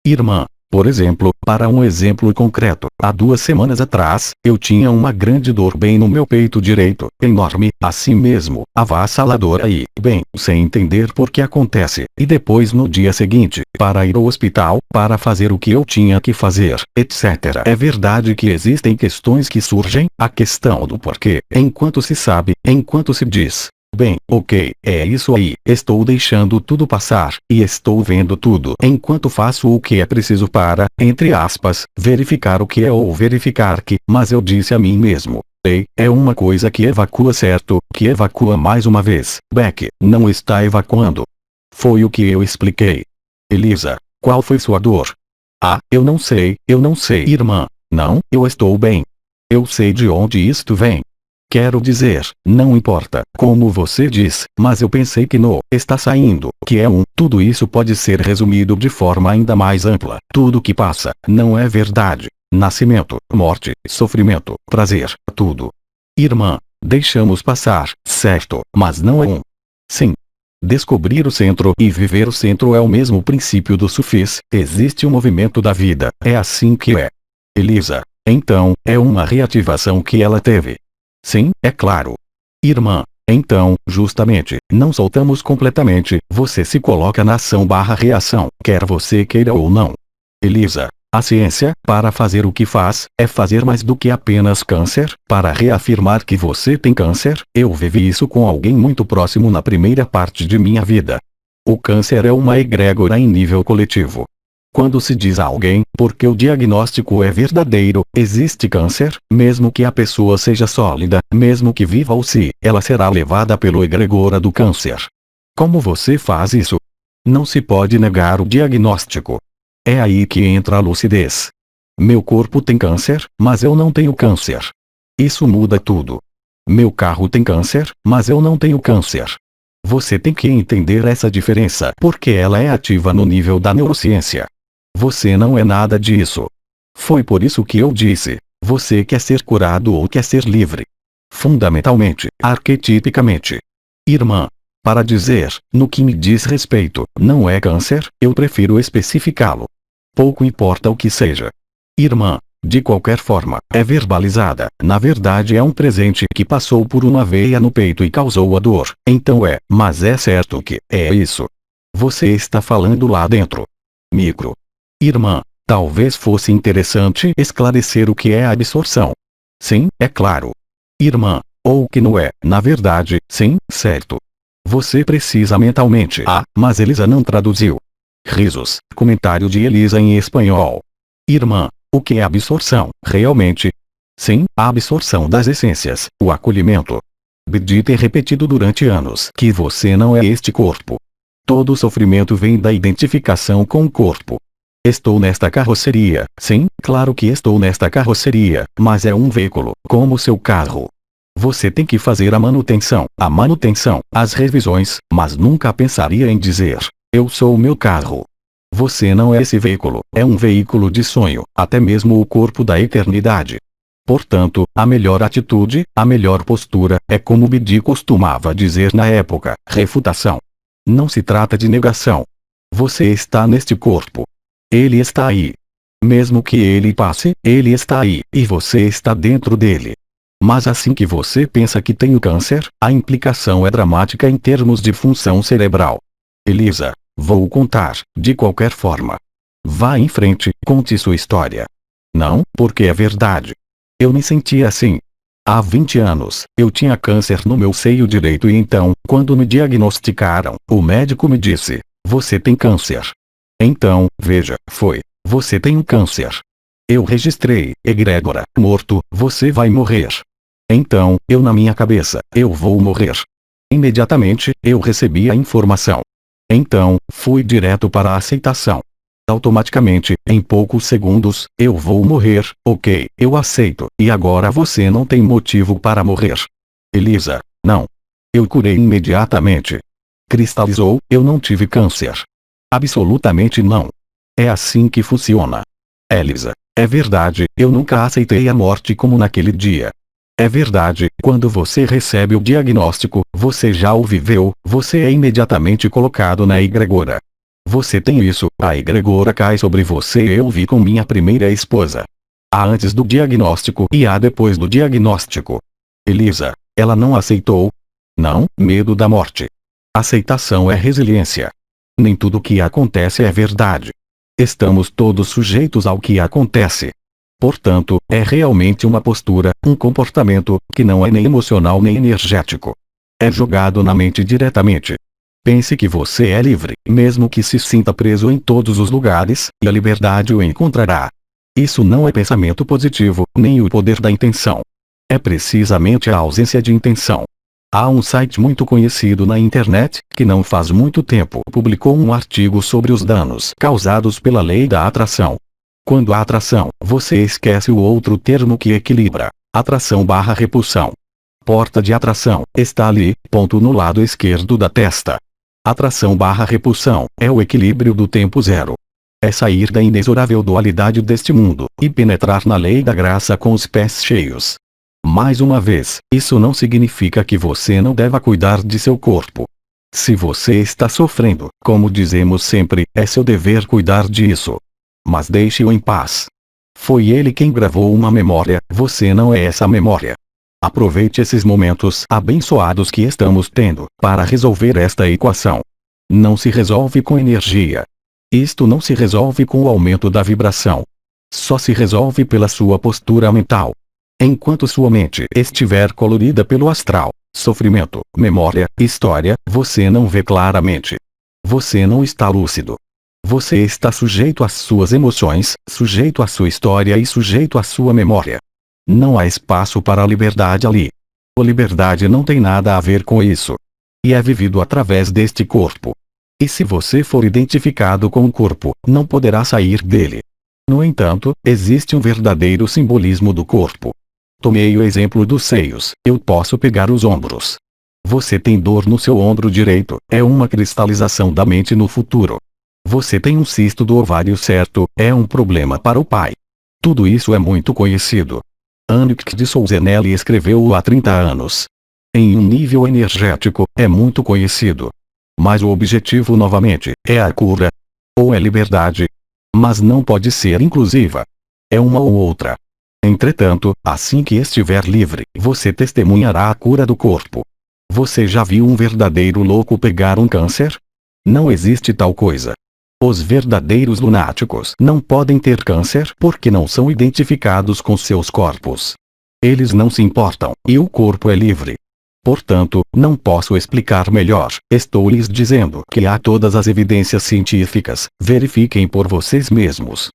Irmã, por exemplo, para um exemplo concreto, há 2 semanas atrás, eu tinha uma grande dor bem no meu peito direito, enorme, assim mesmo, avassaladora e, bem, sem entender por que acontece, e depois no dia seguinte, para ir ao hospital, para fazer o que eu tinha que fazer, etc. É verdade que existem questões que surgem, a questão do porquê, enquanto se sabe, enquanto se diz. Bem, ok, é isso aí, estou deixando tudo passar, e estou vendo tudo enquanto faço o que é preciso para, entre aspas, verificar o que é ou verificar que, mas eu disse a mim mesmo, ei, é uma coisa que evacua certo, que evacua mais uma vez, Beck, não está evacuando. Foi o que eu expliquei. Elisa, qual foi sua dor? Ah, eu não sei, irmã, não, eu estou bem. Eu sei de onde isto vem. Quero dizer, não importa, como você diz, mas eu pensei que no está saindo, que é tudo isso pode ser resumido de forma ainda mais ampla. Tudo que passa, não é verdade. Nascimento, morte, sofrimento, prazer, tudo. Irmã, deixamos passar, certo, mas não é Sim. Descobrir o centro e viver o centro é o mesmo princípio do sufis, existe o movimento da vida, é assim que é. Elisa, então, é uma reativação que ela teve. Sim, é claro. Irmã, então, justamente, não soltamos completamente, você se coloca na ação/reação, quer você queira ou não. Elisa, a ciência, para fazer o que faz, é fazer mais do que apenas câncer, para reafirmar que você tem câncer, eu vivi isso com alguém muito próximo na primeira parte de minha vida. O câncer é uma egrégora em nível coletivo. Quando se diz a alguém, porque o diagnóstico é verdadeiro, existe câncer, mesmo que a pessoa seja sólida, mesmo que viva ou se, ela será levada pelo egregora do câncer. Como você faz isso? Não se pode negar o diagnóstico. É aí que entra a lucidez. Meu corpo tem câncer, mas eu não tenho câncer. Isso muda tudo. Meu carro tem câncer, mas eu não tenho câncer. Você tem que entender essa diferença porque ela é ativa no nível da neurociência. Você não é nada disso. Foi por isso que eu disse, você quer ser curado ou quer ser livre. Fundamentalmente, arquetipicamente. Irmã, para dizer, no que me diz respeito, não é câncer, eu prefiro especificá-lo. Pouco importa o que seja. Irmã, de qualquer forma, é verbalizada, na verdade é um presente que passou por uma veia no peito e causou a dor, então mas é certo que, é isso. Você está falando lá dentro. Micro. Irmã, talvez fosse interessante esclarecer o que é a absorção. Sim, é claro. Irmã, ou que não é, na verdade, sim, certo. Você precisa mentalmente. Ah, mas Elisa não traduziu. Risos. Comentário de Elisa em espanhol. Irmã, o que é absorção, realmente? Sim, a absorção das essências, o acolhimento. Bedi ter repetido durante anos que você não é este corpo. Todo o sofrimento vem da identificação com o corpo. Estou nesta carroceria, sim, claro que estou nesta carroceria, mas é um veículo, como seu carro. Você tem que fazer a manutenção, as revisões, mas nunca pensaria em dizer, eu sou o meu carro. Você não é esse veículo, é um veículo de sonho, até mesmo o corpo da eternidade. Portanto, a melhor atitude, a melhor postura, é como Bedi costumava dizer na época, refutação. Não se trata de negação. Você está neste corpo. Ele está aí. Mesmo que ele passe, ele está aí, e você está dentro dele. Mas assim que você pensa que tem o câncer, a implicação é dramática em termos de função cerebral. Elisa, vou contar, de qualquer forma. Vá em frente, conte sua história. Não, porque é verdade. Eu me sentia assim. Há 20 anos, eu tinha câncer no meu seio direito e então, quando me diagnosticaram, o médico me disse, você tem câncer. Então, veja, você tem um câncer. Eu registrei, egrégora, morto, você vai morrer. Então, eu na minha cabeça, eu vou morrer. Imediatamente, eu recebi a informação. Então, fui direto para a aceitação. Automaticamente, em poucos segundos, eu vou morrer, ok, eu aceito, e agora você não tem motivo para morrer. Elisa, não. Eu curei imediatamente. Cristalizou, eu não tive câncer. Absolutamente não. É assim que funciona. Elisa, é verdade, eu nunca aceitei a morte como naquele dia. É verdade, quando você recebe o diagnóstico, você já o viveu, você é imediatamente colocado na egrégora. Você tem isso, a egrégora cai sobre você. Eu vi com minha primeira esposa. Há antes do diagnóstico e há depois do diagnóstico. Elisa, ela não aceitou? Não, medo da morte. Aceitação é resiliência. Nem tudo o que acontece é verdade. Estamos todos sujeitos ao que acontece. Portanto, é realmente uma postura, um comportamento, que não é nem emocional nem energético. É jogado na mente diretamente. Pense que você é livre, mesmo que se sinta preso em todos os lugares, e a liberdade o encontrará. Isso não é pensamento positivo, nem o poder da intenção. É precisamente a ausência de intenção. Há um site muito conhecido na internet, que não faz muito tempo publicou um artigo sobre os danos causados pela lei da atração. Quando há atração, você esquece o outro termo que equilibra, atração/repulsão. Porta de atração, está ali, ponto no lado esquerdo da testa. Atração/repulsão, é o equilíbrio do tempo zero. É sair da inexorável dualidade deste mundo, e penetrar na lei da graça com os pés cheios. Mais uma vez, isso não significa que você não deva cuidar de seu corpo. Se você está sofrendo, como dizemos sempre, é seu dever cuidar disso. Mas deixe-o em paz. Foi ele quem gravou uma memória, você não é essa memória. Aproveite esses momentos abençoados que estamos tendo, para resolver esta equação. Não se resolve com energia. Isto não se resolve com o aumento da vibração. Só se resolve pela sua postura mental. Enquanto sua mente estiver colorida pelo astral, sofrimento, memória, história, você não vê claramente. Você não está lúcido. Você está sujeito às suas emoções, sujeito à sua história e sujeito à sua memória. Não há espaço para a liberdade ali. A liberdade não tem nada a ver com isso. E é vivido através deste corpo. E se você for identificado com o corpo, não poderá sair dele. No entanto, existe um verdadeiro simbolismo do corpo. Tomei o exemplo dos seios, eu posso pegar os ombros. Você tem dor no seu ombro direito, é uma cristalização da mente no futuro. Você tem um cisto do ovário certo, é um problema para o pai. Tudo isso é muito conhecido. Annick de Souzenelli escreveu-o há 30 anos. Em um nível energético, é muito conhecido. Mas o objetivo novamente, é a cura. Ou é liberdade. Mas não pode ser inclusiva. É uma ou outra. Entretanto, assim que estiver livre, você testemunhará a cura do corpo. Você já viu um verdadeiro louco pegar um câncer? Não existe tal coisa. Os verdadeiros lunáticos não podem ter câncer porque não são identificados com seus corpos. Eles não se importam, e o corpo é livre. Portanto, não posso explicar melhor. Estou lhes dizendo que há todas as evidências científicas, verifiquem por vocês mesmos.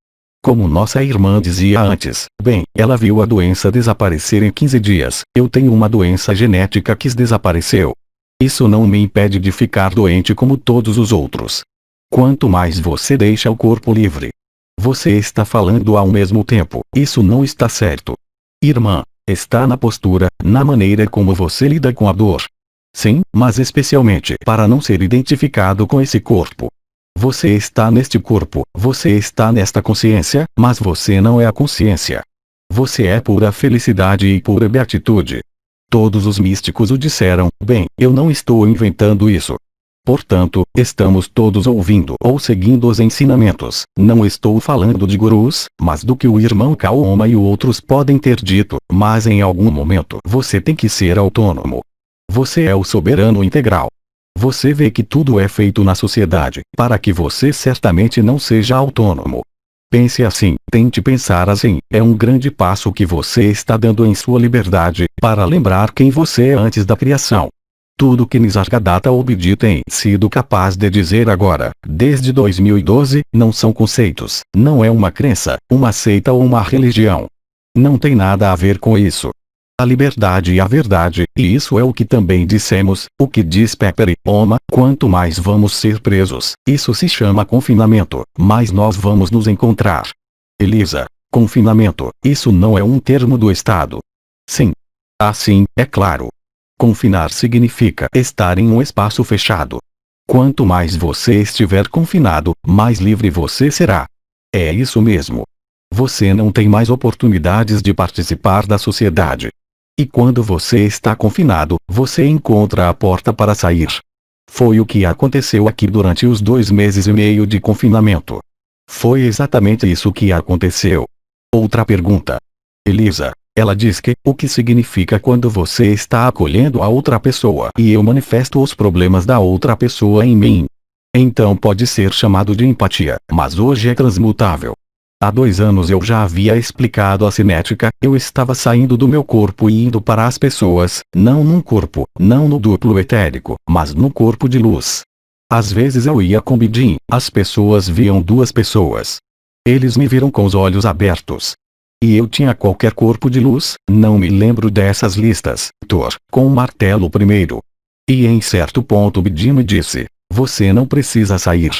Como nossa irmã dizia antes, bem, ela viu a doença desaparecer em 15 dias, eu tenho uma doença genética que desapareceu. Isso não me impede de ficar doente como todos os outros. Quanto mais você deixa o corpo livre. Você está falando ao mesmo tempo, isso não está certo. Irmã, está na postura, na maneira como você lida com a dor. Sim, mas especialmente para não ser identificado com esse corpo. Você está neste corpo, você está nesta consciência, mas você não é a consciência. Você é pura felicidade e pura beatitude. Todos os místicos o disseram, bem, eu não estou inventando isso. Portanto, estamos todos ouvindo ou seguindo os ensinamentos. Não estou falando de gurus, mas do que o irmão Kaoma e outros podem ter dito, mas em algum momento você tem que ser autônomo. Você é o soberano integral. Você vê que tudo é feito na sociedade, para que você certamente não seja autônomo. Pense assim, tente pensar assim, é um grande passo que você está dando em sua liberdade, para lembrar quem você é antes da criação. Tudo que Nisargadatta Obidi tem sido capaz de dizer agora, desde 2012, não são conceitos, não é uma crença, uma seita ou uma religião. Não tem nada a ver com isso. A liberdade e a verdade, e isso é o que também dissemos, o que diz Pepper e Oma, quanto mais vamos ser presos, isso se chama confinamento, mais nós vamos nos encontrar. Elisa, confinamento, isso não é um termo do Estado. Sim. Assim, é claro. Confinar significa estar em um espaço fechado. Quanto mais você estiver confinado, mais livre você será. É isso mesmo. Você não tem mais oportunidades de participar da sociedade. E quando você está confinado, você encontra a porta para sair. Foi o que aconteceu aqui durante os 2 meses e meio de confinamento. Foi exatamente isso que aconteceu. Outra pergunta. Elisa. Ela diz que, o que significa quando você está acolhendo a outra pessoa e eu manifesto os problemas da outra pessoa em mim. Então pode ser chamado de empatia, mas hoje é transmutável. Há 2 anos eu já havia explicado a cinética, eu estava saindo do meu corpo e indo para as pessoas, não num corpo, não no duplo etérico, mas no corpo de luz. Às vezes eu ia com Bidin, as pessoas viam 2 pessoas. Eles me viram com os olhos abertos. E eu tinha qualquer corpo de luz, não me lembro dessas listas, Thor, com um martelo primeiro. E em certo ponto Bidin me disse, você não precisa sair.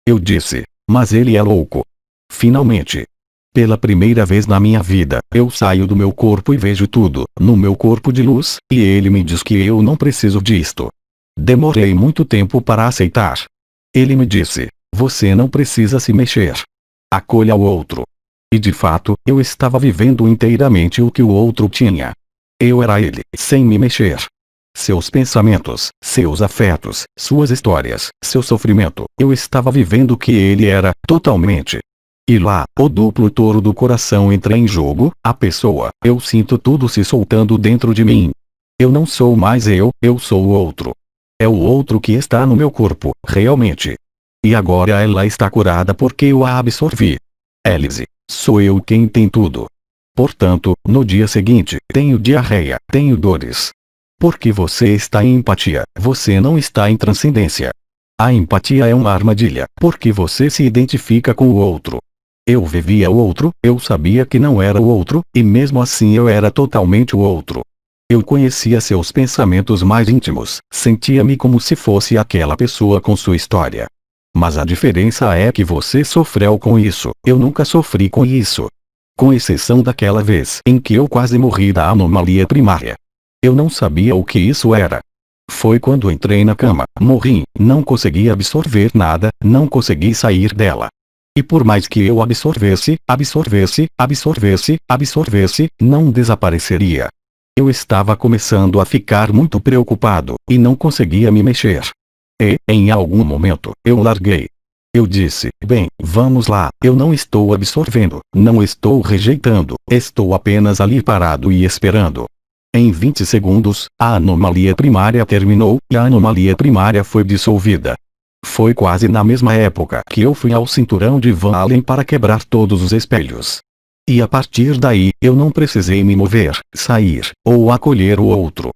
Eu disse, mas ele é louco. Finalmente. Pela primeira vez na minha vida, eu saio do meu corpo e vejo tudo, no meu corpo de luz, e ele me diz que eu não preciso disto. Demorei muito tempo para aceitar. Ele me disse, você não precisa se mexer. Acolha o outro. E de fato, eu estava vivendo inteiramente o que o outro tinha. Eu era ele, sem me mexer. Seus pensamentos, seus afetos, suas histórias, seu sofrimento, eu estava vivendo o que ele era, totalmente. E lá, o duplo touro do coração entra em jogo, a pessoa, eu sinto tudo se soltando dentro de mim. Eu não sou mais eu sou o outro. É o outro que está no meu corpo, realmente. E agora ela está curada porque eu a absorvi. Elise. Sou eu quem tem tudo. Portanto, no dia seguinte, tenho diarreia, tenho dores. Porque você está em empatia, você não está em transcendência. A empatia é uma armadilha, porque você se identifica com o outro. Eu vivia o outro, eu sabia que não era o outro, e mesmo assim eu era totalmente o outro. Eu conhecia seus pensamentos mais íntimos, sentia-me como se fosse aquela pessoa com sua história. Mas a diferença é que você sofreu com isso, eu nunca sofri com isso. Com exceção daquela vez em que eu quase morri da anomalia primária. Eu não sabia o que isso era. Foi quando entrei na cama, morri, não consegui absorver nada, não consegui sair dela. E por mais que eu absorvesse, não desapareceria. Eu estava começando a ficar muito preocupado, e não conseguia me mexer. E, em algum momento, eu larguei. Eu disse, bem, vamos lá, eu não estou absorvendo, não estou rejeitando, estou apenas ali parado e esperando. Em 20 segundos, a anomalia primária terminou, e a anomalia primária foi dissolvida. Foi quase na mesma época que eu fui ao cinturão de Van Allen para quebrar todos os espelhos. E a partir daí, eu não precisei me mover, sair, ou acolher o outro.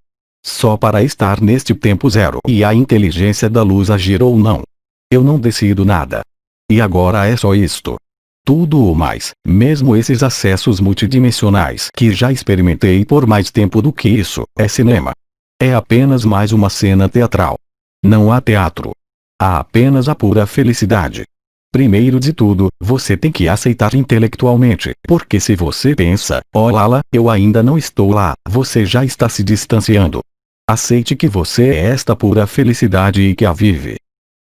Só para estar neste tempo zero e a inteligência da luz agir ou não. Eu não decido nada. E agora é só isto. Tudo o mais, mesmo esses acessos multidimensionais que já experimentei por mais tempo do que isso, é cinema. É apenas mais uma cena teatral. Não há teatro. Há apenas a pura felicidade. Primeiro de tudo, você tem que aceitar intelectualmente, porque se você pensa, oh lá, eu ainda não estou lá, você já está se distanciando. Aceite que você é esta pura felicidade e que a vive.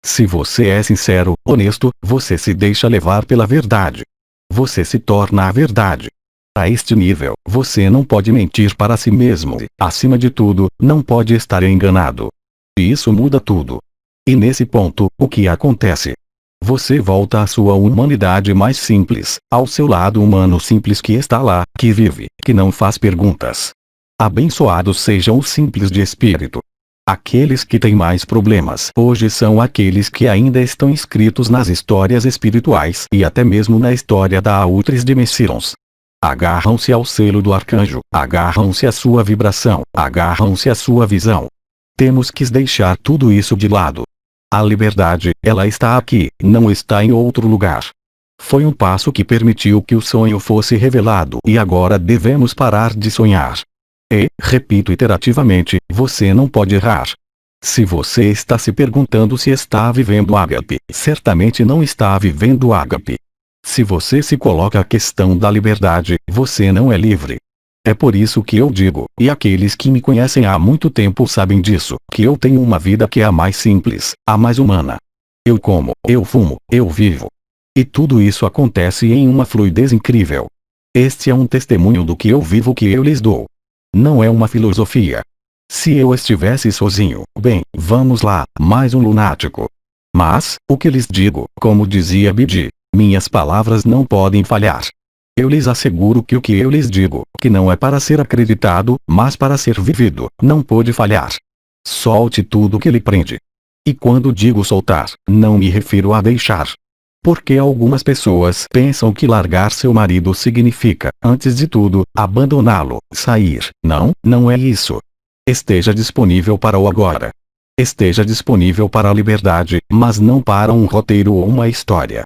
Se você é sincero, honesto, você se deixa levar pela verdade. Você se torna a verdade. A este nível, você não pode mentir para si mesmo e, acima de tudo, não pode estar enganado. E isso muda tudo. E nesse ponto, o que acontece? Você volta à sua humanidade mais simples, ao seu lado humano simples que está lá, que vive, que não faz perguntas. Abençoados sejam os simples de espírito. Aqueles que têm mais problemas hoje são aqueles que ainda estão inscritos nas histórias espirituais e até mesmo na história da Outras Dimensões. Agarram-se ao selo do arcanjo, agarram-se à sua vibração, agarram-se à sua visão. Temos que deixar tudo isso de lado. A liberdade, ela está aqui, não está em outro lugar. Foi um passo que permitiu que o sonho fosse revelado e agora devemos parar de sonhar. E, repito iterativamente, você não pode errar. Se você está se perguntando se está vivendo ágape, certamente não está vivendo ágape. Se você se coloca a questão da liberdade, você não é livre. É por isso que eu digo, e aqueles que me conhecem há muito tempo sabem disso, que eu tenho uma vida que é a mais simples, a mais humana. Eu como, eu fumo, eu vivo. E tudo isso acontece em uma fluidez incrível. Este é um testemunho do que eu vivo que eu lhes dou. Não é uma filosofia. Se eu estivesse sozinho, bem, vamos lá, mais um lunático. Mas, o que lhes digo, como dizia Bidi, minhas palavras não podem falhar. Eu lhes asseguro que o que eu lhes digo, que não é para ser acreditado, mas para ser vivido, não pode falhar. Solte tudo que lhe prende. E quando digo soltar, não me refiro a deixar. Porque algumas pessoas pensam que largar seu marido significa, antes de tudo, abandoná-lo, sair. Não, não é isso. Esteja disponível para o agora. Esteja disponível para a liberdade, mas não para um roteiro ou uma história.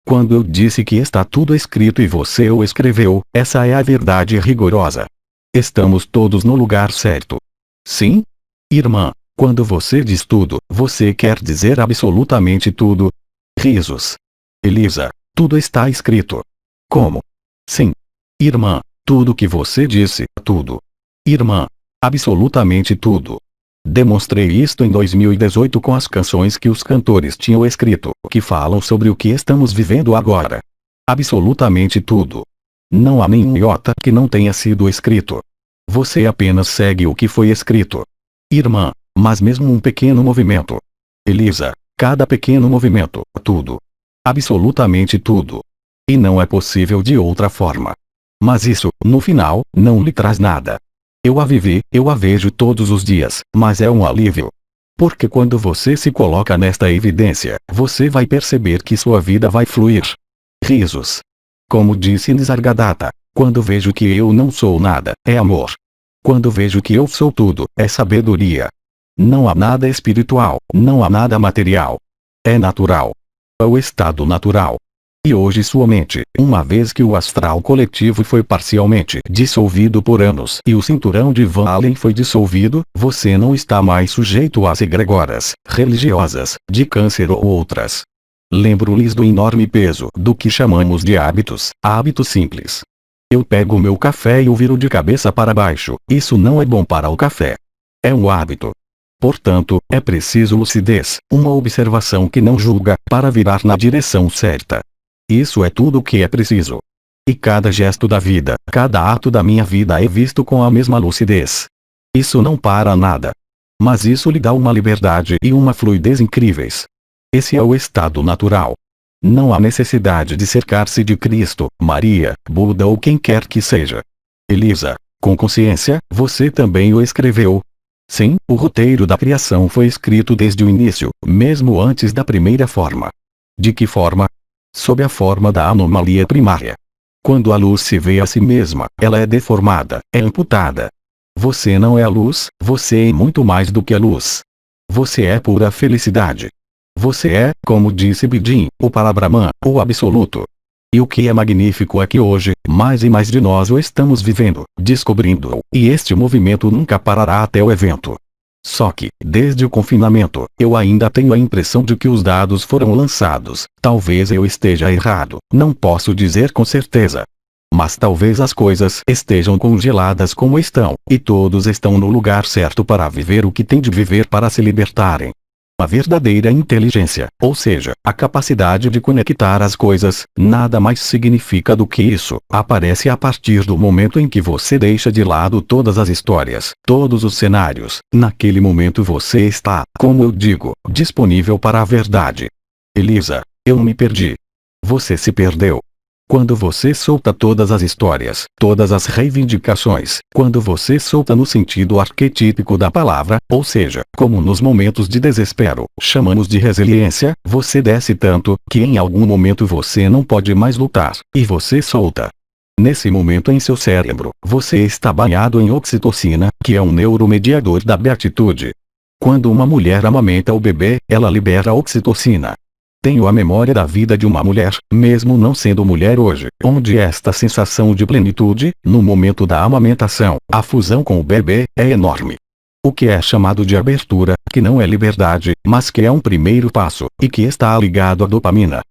Quando eu disse que está tudo escrito e você o escreveu, essa é a verdade rigorosa. Estamos todos no lugar certo. Sim? Irmã, quando você diz tudo, você quer dizer absolutamente tudo? Risos. Elisa, tudo está escrito. Como? Sim. Irmã, tudo que você disse, tudo. Irmã, absolutamente tudo. Demonstrei isto em 2018 com as canções que os cantores tinham escrito, que falam sobre o que estamos vivendo agora. Absolutamente tudo. Não há nenhum iota que não tenha sido escrito. Você apenas segue o que foi escrito. Irmã, mas mesmo um pequeno movimento. Elisa, cada pequeno movimento, tudo. Absolutamente tudo. E não é possível de outra forma. Mas isso, no final, não lhe traz nada. Eu a vivi, eu a vejo todos os dias, mas é um alívio. Porque quando você se coloca nesta evidência, você vai perceber que sua vida vai fluir. Risos. Como disse Nisargadatta, quando vejo que eu não sou nada, é amor. Quando vejo que eu sou tudo, é sabedoria. Não há nada espiritual, não há nada material. É natural. É o estado natural. E hoje sua mente, uma vez que o astral coletivo foi parcialmente dissolvido por anos e o cinturão de Van Allen foi dissolvido, você não está mais sujeito às egregoras religiosas, de câncer ou outras. Lembro-lhes do enorme peso do que chamamos de hábitos simples. Eu pego meu café e o viro de cabeça para baixo, isso não é bom para o café. É um hábito. Portanto, é preciso lucidez, uma observação que não julga, para virar na direção certa. Isso é tudo o que é preciso. E cada gesto da vida, cada ato da minha vida é visto com a mesma lucidez. Isso não para nada. Mas isso lhe dá uma liberdade e uma fluidez incríveis. Esse é o estado natural. Não há necessidade de cercar-se de Cristo, Maria, Buda ou quem quer que seja. Elisa, com consciência, você também o escreveu. Sim, o roteiro da criação foi escrito desde o início, mesmo antes da primeira forma. De que forma? Sob a forma da anomalia primária. Quando a luz se vê a si mesma, ela é deformada, é amputada. Você não é a luz, você é muito mais do que a luz. Você é pura felicidade. Você é, como disse Bidin, o Parabrahman, o absoluto. E o que é magnífico é que hoje, mais e mais de nós o estamos vivendo, descobrindo-o, e este movimento nunca parará até o evento. Só que, desde o confinamento, eu ainda tenho a impressão de que os dados foram lançados. Talvez eu esteja errado, não posso dizer com certeza. Mas talvez as coisas estejam congeladas como estão, e todos estão no lugar certo para viver o que têm de viver para se libertarem. A verdadeira inteligência, ou seja, a capacidade de conectar as coisas, nada mais significa do que isso, aparece a partir do momento em que você deixa de lado todas as histórias, todos os cenários. Naquele momento você está, como eu digo, disponível para a verdade. Elisa, eu me perdi. Você se perdeu. Quando você solta todas as histórias, todas as reivindicações, quando você solta no sentido arquetípico da palavra, ou seja, como nos momentos de desespero, chamamos de resiliência, você desce tanto, que em algum momento você não pode mais lutar, e você solta. Nesse momento em seu cérebro, você está banhado em oxitocina, que é um neuromediador da beatitude. Quando uma mulher amamenta o bebê, ela libera oxitocina. Tenho a memória da vida de uma mulher, mesmo não sendo mulher hoje, onde esta sensação de plenitude, no momento da amamentação, a fusão com o bebê, é enorme. O que é chamado de abertura, que não é liberdade, mas que é um primeiro passo, e que está ligado à dopamina.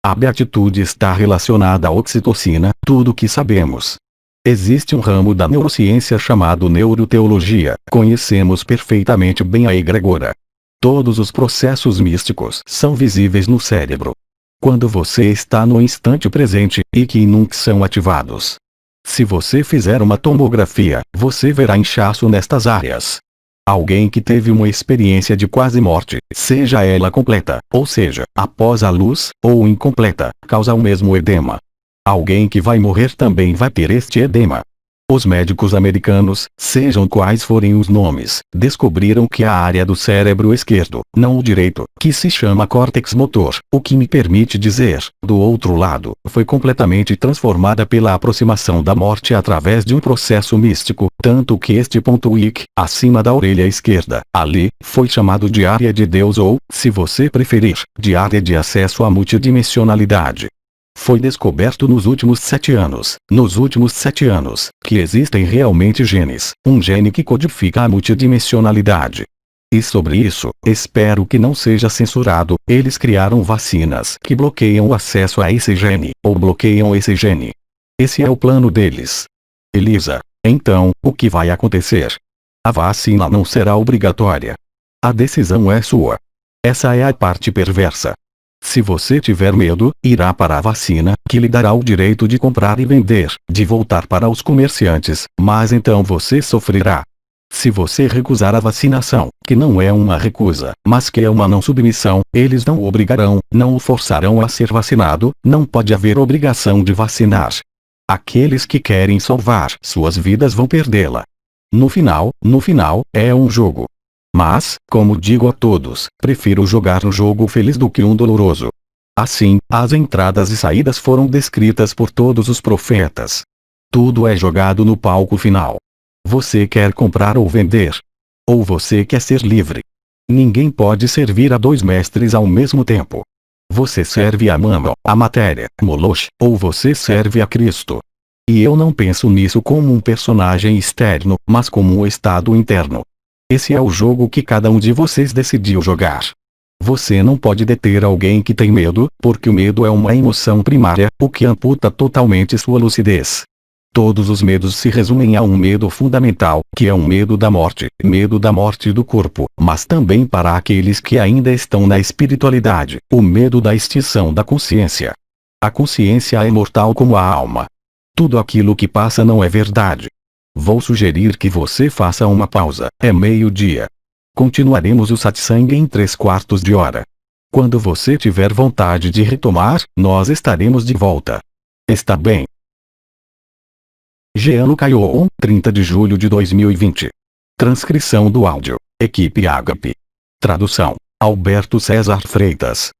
A beatitude está relacionada à oxitocina, tudo o que sabemos. Existe um ramo da neurociência chamado neuroteologia, conhecemos perfeitamente bem a egregora. Todos os processos místicos são visíveis no cérebro. Quando você está no instante presente, e que nunca são ativados. Se você fizer uma tomografia, você verá inchaço nestas áreas. Alguém que teve uma experiência de quase morte, seja ela completa, ou seja, após a luz, ou incompleta, causa o mesmo edema. Alguém que vai morrer também vai ter este edema. Os médicos americanos, sejam quais forem os nomes, descobriram que a área do cérebro esquerdo, não o direito, que se chama córtex motor, o que me permite dizer, do outro lado, foi completamente transformada pela aproximação da morte através de um processo místico, tanto que este ponto wick, acima da orelha esquerda, ali, foi chamado de área de Deus ou, se você preferir, de área de acesso à multidimensionalidade. Foi descoberto nos últimos 7 anos, que existem realmente genes, um gene que codifica a multidimensionalidade. E sobre isso, espero que não seja censurado, eles criaram vacinas que bloqueiam o acesso a esse gene, ou bloqueiam esse gene. Esse é o plano deles. Elisa, então, o que vai acontecer? A vacina não será obrigatória. A decisão é sua. Essa é a parte perversa. Se você tiver medo, irá para a vacina, que lhe dará o direito de comprar e vender, de voltar para os comerciantes, mas então você sofrerá. Se você recusar a vacinação, que não é uma recusa, mas que é uma não submissão, eles não o obrigarão, não o forçarão a ser vacinado, não pode haver obrigação de vacinar. Aqueles que querem salvar suas vidas vão perdê-la. No final, é um jogo. Mas, como digo a todos, prefiro jogar um jogo feliz do que um doloroso. Assim, as entradas e saídas foram descritas por todos os profetas. Tudo é jogado no palco final. Você quer comprar ou vender? Ou você quer ser livre? Ninguém pode servir a 2 mestres ao mesmo tempo. Você serve a Mammon, a matéria, Moloch, ou você serve a Cristo. E eu não penso nisso como um personagem externo, mas como um estado interno. Esse é o jogo que cada um de vocês decidiu jogar. Você não pode deter alguém que tem medo, porque o medo é uma emoção primária, o que amputa totalmente sua lucidez. Todos os medos se resumem a um medo fundamental, que é um medo da morte do corpo, mas também para aqueles que ainda estão na espiritualidade, o medo da extinção da consciência. A consciência é mortal como a alma. Tudo aquilo que passa não é verdade. Vou sugerir que você faça uma pausa, é meio-dia. Continuaremos o satsang em 3/4 de hora. Quando você tiver vontade de retomar, nós estaremos de volta. Está bem? Jean Caillon, 30 de julho de 2020. Transcrição do áudio, equipe Ágape. Tradução, Alberto César Freitas.